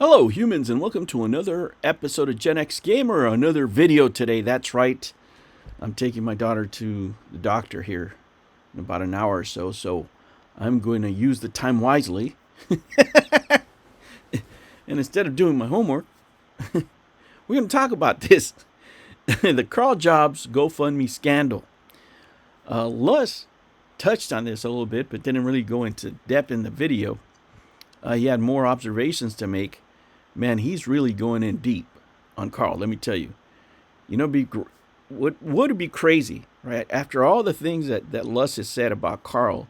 Hello, humans, and welcome to another episode of Gen X Gamer. Another video today. That's right. I'm taking my daughter to the doctor here in about an hour or so, so I'm going to use the time wisely. And instead of doing my homework, we're going to talk about this the Karl Jobst GoFundMe scandal. Lus touched on this a little bit, but didn't really go into depth in the video. He had more observations to make. Man, he's really going in deep on Karl, let me tell you. You know, would it be crazy, right? After all the things that Lus has said about Karl,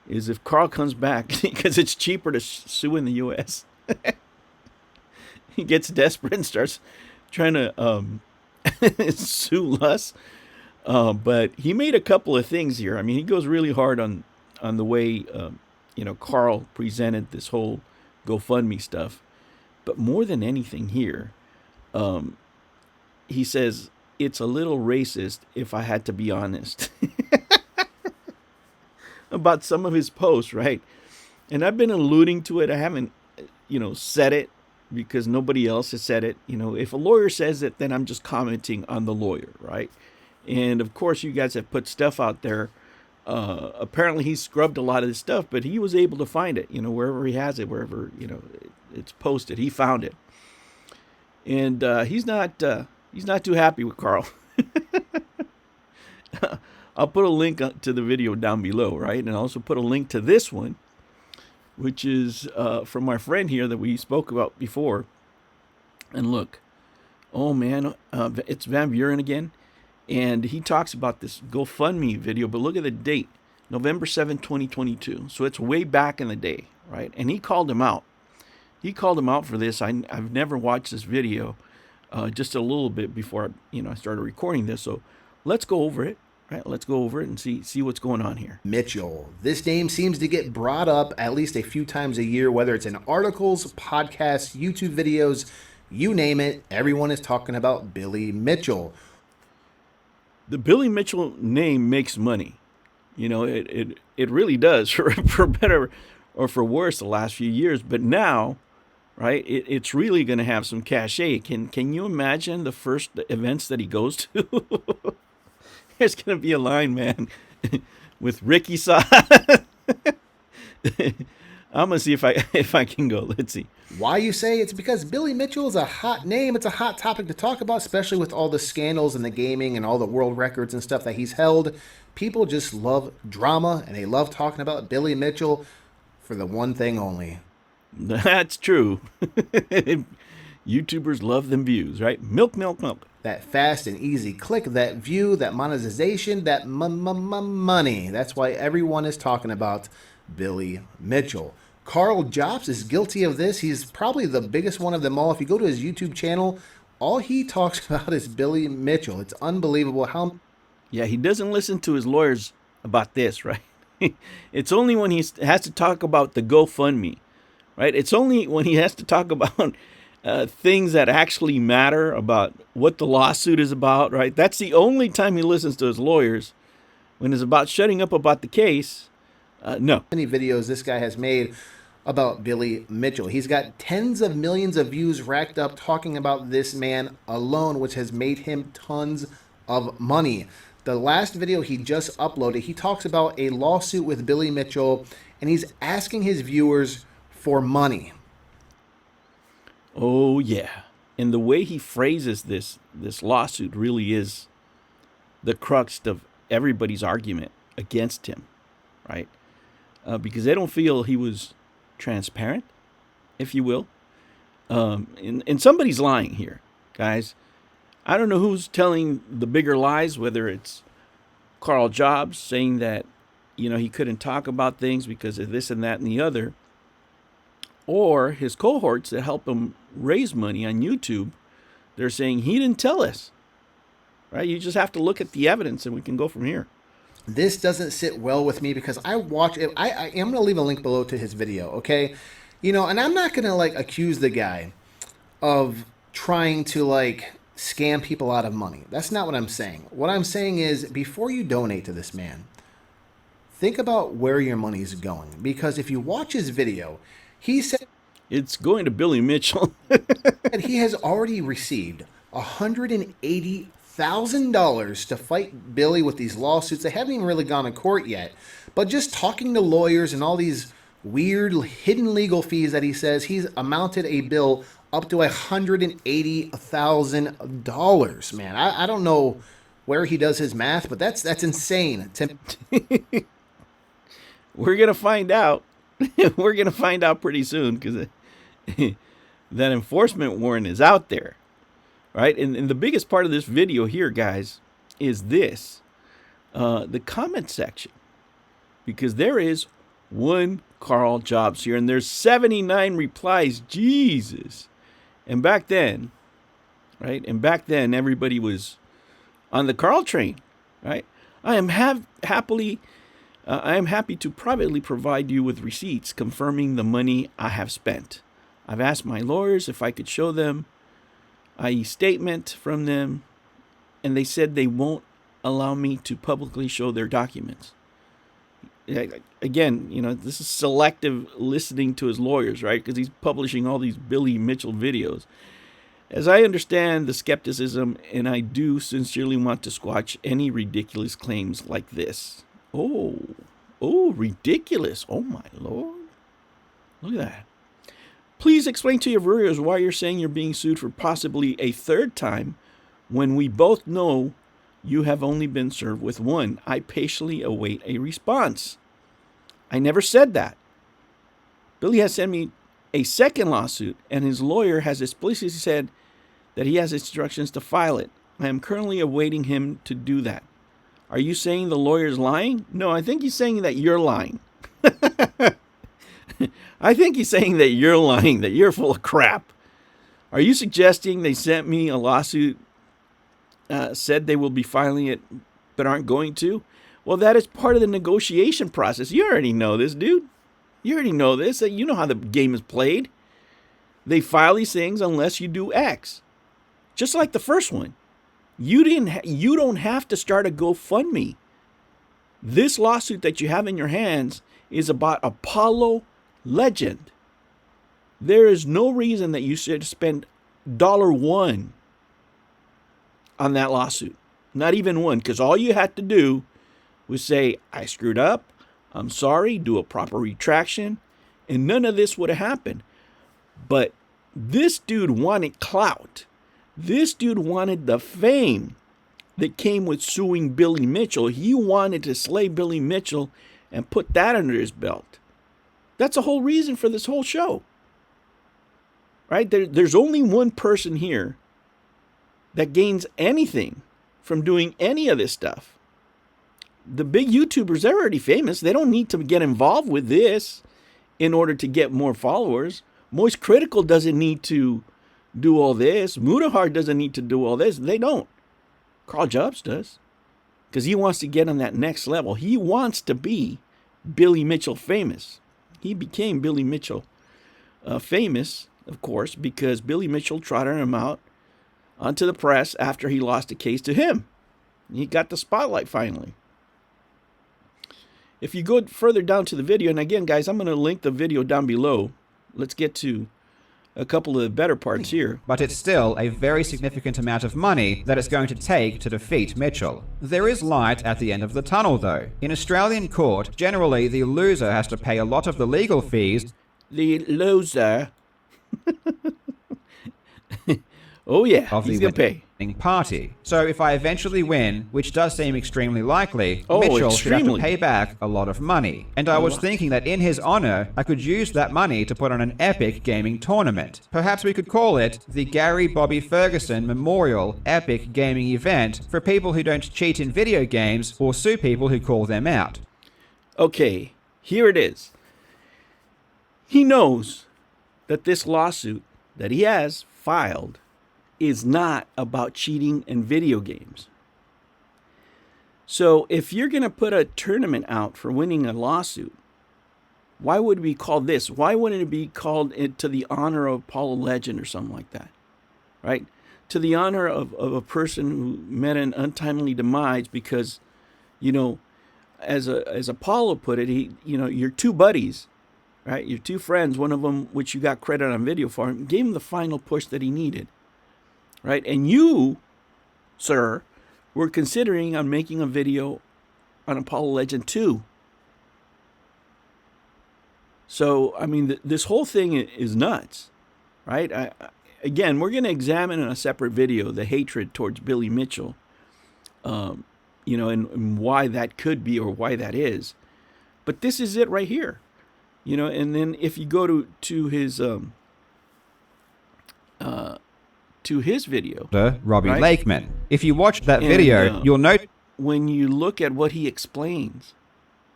is if Karl comes back, because it's cheaper to sue in the U.S., he gets desperate and starts trying to sue Lus. But he made a couple of things here. I mean, he goes really hard on the way, Karl presented this whole GoFundMe stuff. But more than anything here, he says, it's a little racist if I had to be honest about some of his posts, right? And I've been alluding to it. I haven't, said it because nobody else has said it. If a lawyer says it, then I'm just commenting on the lawyer, right? And of course, you guys have put stuff out there. Apparently, he scrubbed a lot of this stuff, but he was able to find it, wherever he has it, wherever, it's posted. He found it. And he's not too happy with Karl. I'll put a link to the video down below, right? And I'll also put a link to this one, which is from my friend here that we spoke about before. And look, oh man, it's VANBUREN again. And he talks about this GoFundMe video, but look at the date, November 7th, 2022. So it's way back in the day, right? And he called him out. He called him out for this. I've never watched this video, just a little bit before I started recording this. So let's go over it, right? Let's go over it and see what's going on here. Mitchell. This name seems to get brought up at least a few times a year, whether it's in articles, podcasts, YouTube videos, you name it. Everyone is talking about Billy Mitchell. The Billy Mitchell name makes money. It really does for better or for worse the last few years. But now, right, it's really going to have some cachet. Can you imagine the first events that he goes to? There's going to be a line, man, with Ricky Saw. I'm going to see if I can go. Let's see. Why you say? It's because Billy Mitchell is a hot name. It's a hot topic to talk about, especially with all the scandals in the gaming and all the world records and stuff that he's held. People just love drama, and they love talking about Billy Mitchell for the one thing only. That's true. YouTubers love them views, right? Milk. That fast and easy click, that view, that monetization, that money. That's why everyone is talking about Billy Mitchell. Karl Jobst is guilty of this. He's probably the biggest one of them all. If you go to his YouTube channel, all he talks about is Billy Mitchell. It's unbelievable how... Yeah, he doesn't listen to his lawyers about this, right? It's only when he has to talk about the GoFundMe, right? It's only when he has to talk about things that actually matter, about what the lawsuit is about, right? That's the only time he listens to his lawyers. When it's about shutting up about the case, no. Many videos this guy has made about Billy Mitchell. He's got tens of millions of views racked up talking about this man alone, which has made him tons of money. The last video he just uploaded, he talks about a lawsuit with Billy Mitchell, and he's asking his viewers for money. Oh, yeah. And the way he phrases this lawsuit really is the crux of everybody's argument against him, right? Because they don't feel he was transparent, if you will. And somebody's lying here, guys. I don't know who's telling the bigger lies, whether it's Karl Jobst saying that, he couldn't talk about things because of this and that and the other, or his cohorts that help him raise money on YouTube. They're saying he didn't tell us, right? You just have to look at the evidence and we can go from here. This doesn't sit well with me because I watch it. I am going to leave a link below to his video, okay? And I'm not going to accuse the guy of trying to scam people out of money. That's not what I'm saying. What I'm saying is, before you donate to this man, think about where your money is going. Because if you watch his video, he said... It's going to Billy Mitchell. And he has already received $180,000 to fight Billy with these lawsuits. They haven't even really gone to court yet. But just talking to lawyers and all these weird hidden legal fees that he says, he's amounted a bill up to $180,000. Man, I don't know where he does his math, but that's insane. We're going to find out. We're going to find out pretty soon because that enforcement warrant is out there. Right? And the biggest part of this video here, guys, is this. The comment section. Because there is one Karl Jobst here, and there's 79 replies. Jesus. And back then, right? And back then, everybody was on the Karl train, right? I am happy to privately provide you with receipts confirming the money I have spent. I've asked my lawyers if I could show them a statement from them, and they said they won't allow me to publicly show their documents. Again, this is selective listening to his lawyers, right? Because he's publishing all these Billy Mitchell videos. As I understand the skepticism, and I do sincerely want to squash any ridiculous claims like this. Oh, ridiculous. Oh, my Lord. Look at that. Please explain to your viewers why you're saying you're being sued for possibly a third time when we both know you have only been served with one. I patiently await a response. I never said that. Billy has sent me a second lawsuit, and his lawyer has explicitly said that he has instructions to file it. I am currently awaiting him to do that. Are you saying the lawyer is lying? No, I think he's saying that you're lying. I think he's saying that you're lying, that you're full of crap. Are you suggesting they sent me a lawsuit, said they will be filing it, but aren't going to? Well, that is part of the negotiation process. You already know this, dude. You already know this. You know how the game is played. They file these things unless you do X. Just like the first one. You don't have to start a GoFundMe. This lawsuit that you have in your hands is about Apollo Legend. There is no reason that you should spend $1 on that lawsuit. Not even one, because all you had to do was say, I screwed up, I'm sorry, do a proper retraction, and none of this would have happened. But this dude wanted clout. This dude wanted the fame that came with suing Billy Mitchell. He wanted to slay Billy Mitchell and put that under his belt. That's the whole reason for this whole show. Right? There's only one person here that gains anything from doing any of this stuff. The big YouTubers, they're already famous. They don't need to get involved with this in order to get more followers. Moist Critical doesn't need to do all this. Mudahar doesn't need to do all this. They don't. Karl Jobst does. Because he wants to get on that next level. He wants to be Billy Mitchell famous. He became Billy Mitchell famous, of course, because Billy Mitchell trotted him out onto the press after he lost a case to him. He got the spotlight finally. If you go further down to the video, and again, guys, I'm going to link the video down below. Let's get to a couple of the better parts here. But it's still a very significant amount of money that it's going to take to defeat Mitchell. There is light at the end of the tunnel, though. In Australian court, generally the loser has to pay a lot of the legal fees. The loser. Oh yeah, of he's the going to pay. winning party. So if I eventually win, which does seem extremely likely, Oh, Mitchell should have to extremely. pay back a lot of money. And I was thinking that in his honor, I could use that money to put on an epic gaming tournament. Perhaps we could call it the Gary Bobby Ferguson Memorial Epic Gaming Event for people who don't cheat in video games or sue people who call them out. Okay, here it is. He knows that this lawsuit that he has filed is not about cheating in video games. So if you're going to put a tournament out for winning a lawsuit, why would we call this? Why wouldn't it be called to the honor of Apollo Legend or something like that? Right? To the honor of a person who met an untimely demise because, as Apollo put it, you're two buddies, right? Your two friends, one of them which you got credit on video for, gave him the final push that he needed, right? And you, sir, were considering on making a video on Apollo Legend 2. So, I mean, this whole thing is nuts, right? Again, we're going to examine in a separate video the hatred towards Billy Mitchell, and why that could be or why that is. But this is it right here, and then if you go to his video, Robbie right? Lakeman. If you watch that video, you'll note when you look at what he explains,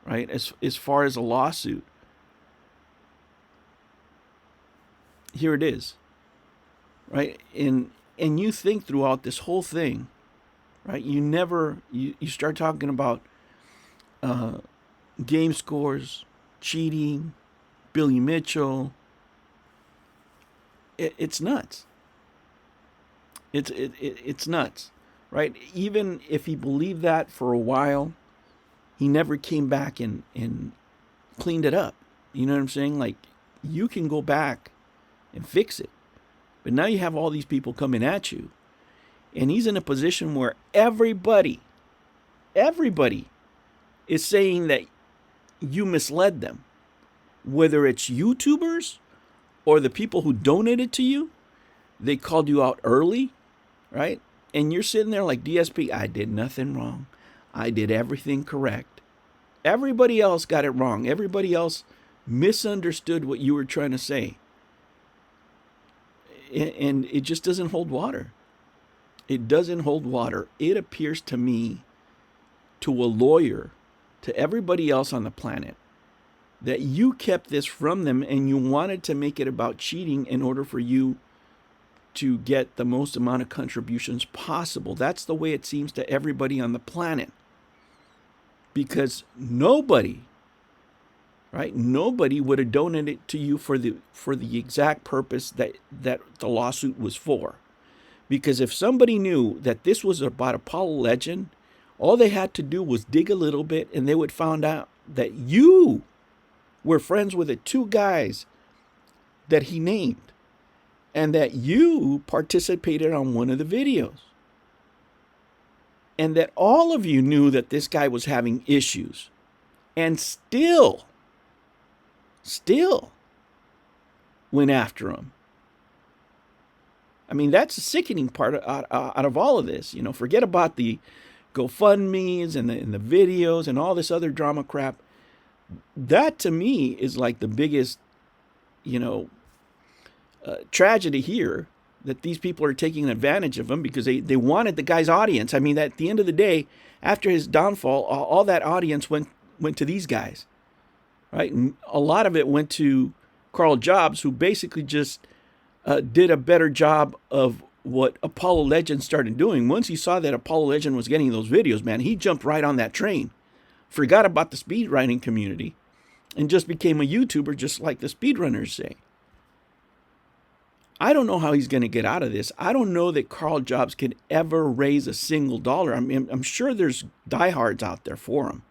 right, as far as a lawsuit, here it is, right? And you think throughout this whole thing, right? You start talking about game scores, cheating, Billy Mitchell. It's nuts. It's nuts, right? Even if he believed that for a while, he never came back and cleaned it up. You know what I'm saying? Like, you can go back and fix it. But now you have all these people coming at you. And he's in a position where everybody is saying that you misled them. Whether it's YouTubers or the people who donated to you, they called you out early, right? And you're sitting there like, DSP, I did nothing wrong. I did everything correct. Everybody else got it wrong. Everybody else misunderstood what you were trying to say. And it just doesn't hold water. It doesn't hold water. It appears to me, to a lawyer, to everybody else on the planet, that you kept this from them and you wanted to make it about cheating in order for you to get the most amount of contributions possible. That's the way it seems to everybody on the planet. Because nobody, right? Nobody would have donated to you for the exact purpose that the lawsuit was for. Because if somebody knew that this was about Apollo Legend, all they had to do was dig a little bit and they would find out that you were friends with the two guys that he named and that you participated on one of the videos. And that all of you knew that this guy was having issues and still went after him. I mean, that's the sickening part out of all of this. Forget about the GoFundMes and the videos and all this other drama crap. That to me is like the biggest, tragedy here, that these people are taking advantage of him because they wanted the guy's audience. I mean, at the end of the day, after his downfall, all that audience went to these guys, right? And a lot of it went to Karl Jobst, who basically just did a better job of what Apollo Legend started doing. Once he saw that Apollo Legend was getting those videos, man, he jumped right on that train, forgot about the speedrunning community, and just became a YouTuber just like the speedrunners say. I don't know how he's going to get out of this. I don't know that Karl Jobst can ever raise a single dollar. I mean, I'm sure there's diehards out there for him.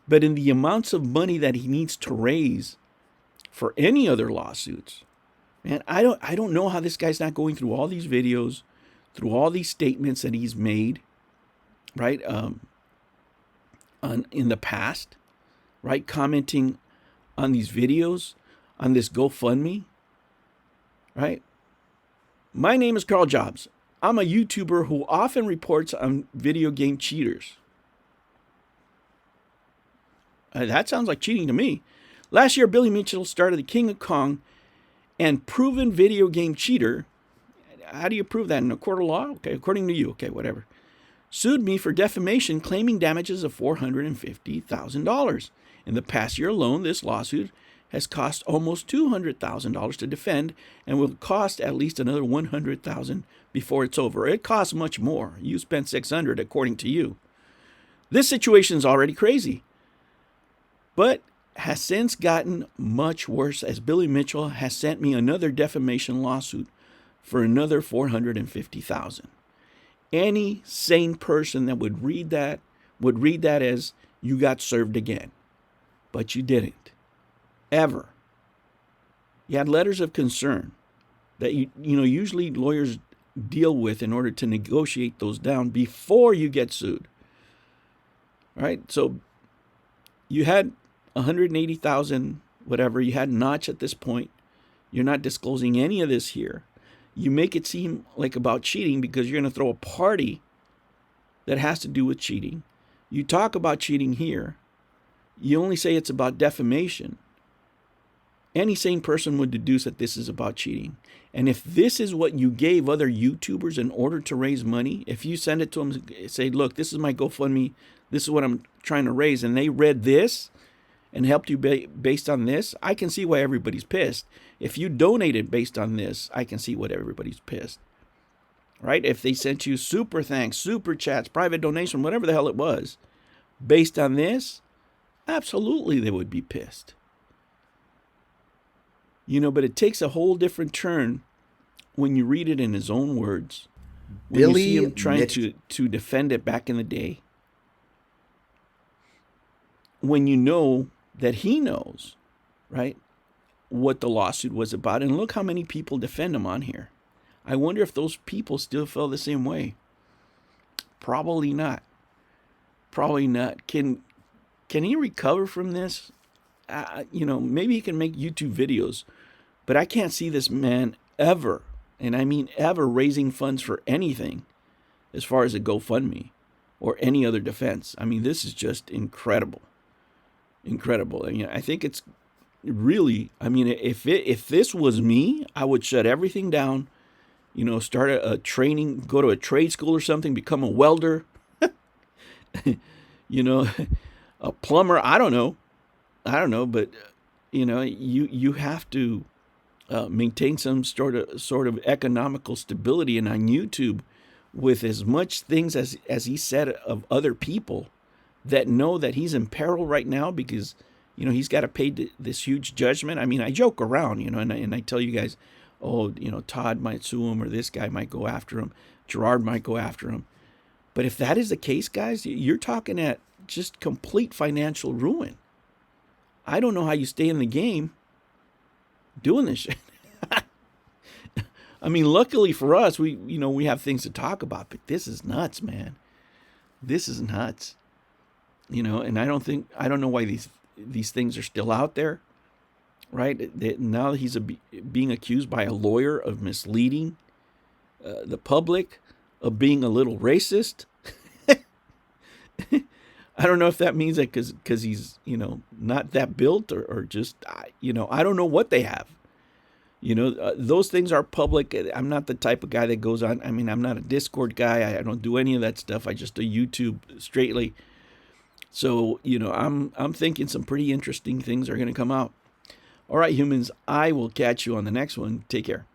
But in the amounts of money that he needs to raise for any other lawsuits, man, I don't know how this guy's not going through all these videos, through all these statements that he's made, right? In the past, right? Commenting on these videos, on this GoFundMe, right? My name is Karl Jobst. I'm a YouTuber who often reports on video game cheaters. That sounds like cheating to me. Last year, Billy Mitchell started the King of Kong and proven video game cheater. How do you prove that in a court of law? Okay, according to you. Okay, whatever. Sued me for defamation, claiming damages of $450,000. In the past year alone, this lawsuit has cost almost $200,000 to defend and will cost at least another $100,000 before it's over. It costs much more. You spent $600 according to you. This situation is already crazy, but has since gotten much worse as Billy Mitchell has sent me another defamation lawsuit for another $450,000. Any sane person that would read that as you got served again, but you didn't. Ever. You had letters of concern that usually lawyers deal with in order to negotiate those down before you get sued. Right? So you had 180,000 whatever, you had Notch at this point. You're not disclosing any of this here. You make it seem like about cheating because you're going to throw a party that has to do with cheating. You talk about cheating here. You only say it's about defamation. Any sane person would deduce that this is about cheating. And if this is what you gave other YouTubers in order to raise money, if you send it to them and say, look, this is my GoFundMe, this is what I'm trying to raise, and they read this and helped you based on this, I can see why everybody's pissed. If you donated based on this, I can see why everybody's pissed. Right? If they sent you super thanks, super chats, private donation, whatever the hell it was, based on this, absolutely they would be pissed. But it takes a whole different turn when you read it in his own words. When you see him trying to defend it back in the day. When you know that he knows, right, what the lawsuit was about. And look how many people defend him on here. I wonder if those people still feel the same way. Probably not. Probably not. Can he recover from this? Maybe he can make YouTube videos, but I can't see this man ever, and I mean ever, raising funds for anything as far as a GoFundMe or any other defense. I mean, this is just incredible. Incredible. I think it's really, if this was me, I would shut everything down, start a training, go to a trade school or something, become a welder, a plumber. I don't know, but you have to maintain some sort of economical stability. And on YouTube, with as much things as he said of other people that know that he's in peril right now because he's got to pay this huge judgment. I mean, I joke around, and I tell you guys, Todd might sue him, or this guy might go after him, Gerard might go after him. But if that is the case, guys, you're talking at just complete financial ruin. I don't know how you stay in the game doing this shit. I mean, luckily for us, we have things to talk about, but this is nuts, man. This is nuts. And I don't know why these things are still out there, right? Now he's being accused by a lawyer of misleading the public, of being a little racist. I don't know if that means that because he's, not that built or just, I don't know what they have. Those things are public. I'm not the type of guy that goes on. I mean, I'm not a Discord guy. I don't do any of that stuff. I just do YouTube straightly. So, I'm thinking some pretty interesting things are going to come out. All right, humans, I will catch you on the next one. Take care.